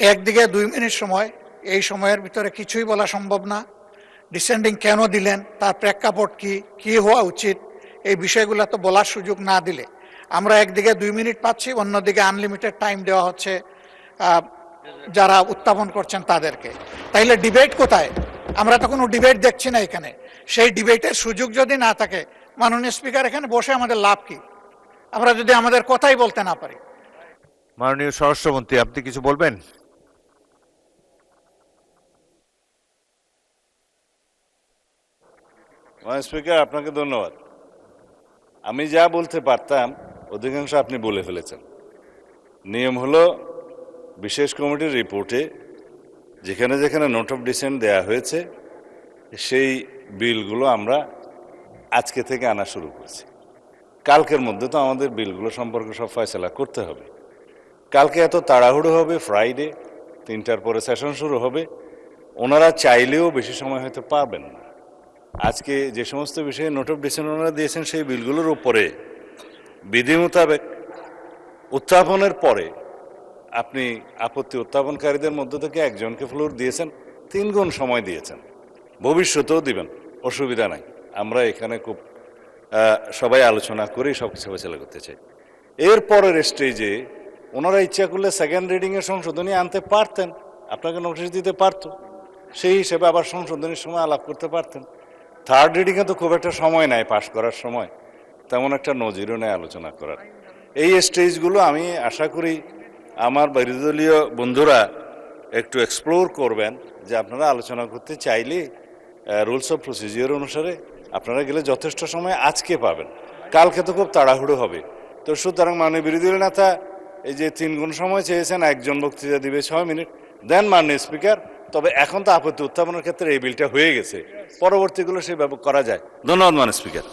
একদিকে 2 মিনিট সময়, এই সময়ের ভিতরে কিছুই বলা সম্ভব না। ডিসেন্ডিং কেন দিলেন, তার প্রেক্ষাপট কি হওয়া উচিত, এই বিষয়গুলো তো বলার সুযোগ না দিলে আমরা একদিকে 2 মিনিট পাচ্ছি, অন্যদিকে আনলিমিটেড টাইম দেওয়া হচ্ছে যারা উত্থাপন করছেন তাদেরকে। তাইলে ডিবেট কোথায়? আমরা তো কোনো ডিবেট দেখছি না এখানে। সেই ডিবেটের সুযোগ যদি না থাকে, মাননীয় স্পিকার এখানে বসে আমাদের লাভ কি, আমরা যদি আমাদের কথাই বলতে না পারি? মাননীয় স্বরাষ্ট্রমন্ত্রী, আপনি কিছু বলবেন? মাননীয় স্পিকার, আপনাকে ধন্যবাদ। আমি যা বলতে পারতাম অধিকাংশ আপনি বলে ফেলেছেন। নিয়ম হলো, বিশেষ কমিটির রিপোর্টে যেখানে যেখানে নোট অফ ডিসেন্ট দেয়া হয়েছে সেই বিলগুলো আমরা আজকে থেকে আনা শুরু করছি। কালকের মধ্যে তো আমাদের বিলগুলো সম্পর্কে সব ফয়সলা করতে হবে। কালকে এত তাড়াহুড়ো হবে, ফ্রাইডে 3টার পরে সেশন শুরু হবে, ওনারা চাইলেও বেশি সময় হয়তো পাবেন না। আজকে যে সমস্ত বিষয়ে নোট অফ ডিসেন্ট ওনারা দিয়েছেন সেই বিলগুলোর উপরে বিধি মোতাবেক উত্থাপনের পরে আপনি আপত্তি উত্থাপনকারীদের মধ্য থেকে একজনকে ফ্লোর দিয়েছেন, 3 গুণ সময় দিয়েছেন, ভবিষ্যতেও দিবেন, অসুবিধা নাই। আমরা এখানে খুব সবাই আলোচনা করেই সব কিছু ফয়সালা করতে চাই। এর পরের স্টেজে ওনারা ইচ্ছা করলে সেকেন্ড রিডিংয়ের সংশোধনী আনতে পারতেন, আপনাকে নোটিশ দিতে পারত, সেই হিসেবে আবার সংশোধনীর সময় আলাপ করতে পারতেন। থার্ড রিডিংয়ে তো খুব একটা সময় নাই পাশ করার সময়, তেমন একটা নজিরও নেই আলোচনা করার। এই স্টেজগুলো আমি আশা করি আমার বিরোধী দলীয় বন্ধুরা একটু এক্সপ্লোর করবেন, যে আপনারা আলোচনা করতে চাইলে রুলস অফ প্রসিজিওর অনুসারে আপনারা গেলে যথেষ্ট সময় আজকে পাবেন, কালকে তো খুব তাড়াহুড়ো হবে। তো সুতরাং মাননীয় বিরোধী দলীয় নেতা এই যে 3 গুণ সময় চেয়েছেন, একজন বক্তৃতা দিবে 6 মিনিট, দেন মাননীয় স্পিকার। তবে এখন তো আপত্তি উত্থাপনের ক্ষেত্রে এই বিলটা হয়ে গেছে, পরবর্তীগুলো সেভাবে করা যায়। ধন্যবাদ মাননীয় স্পিকার।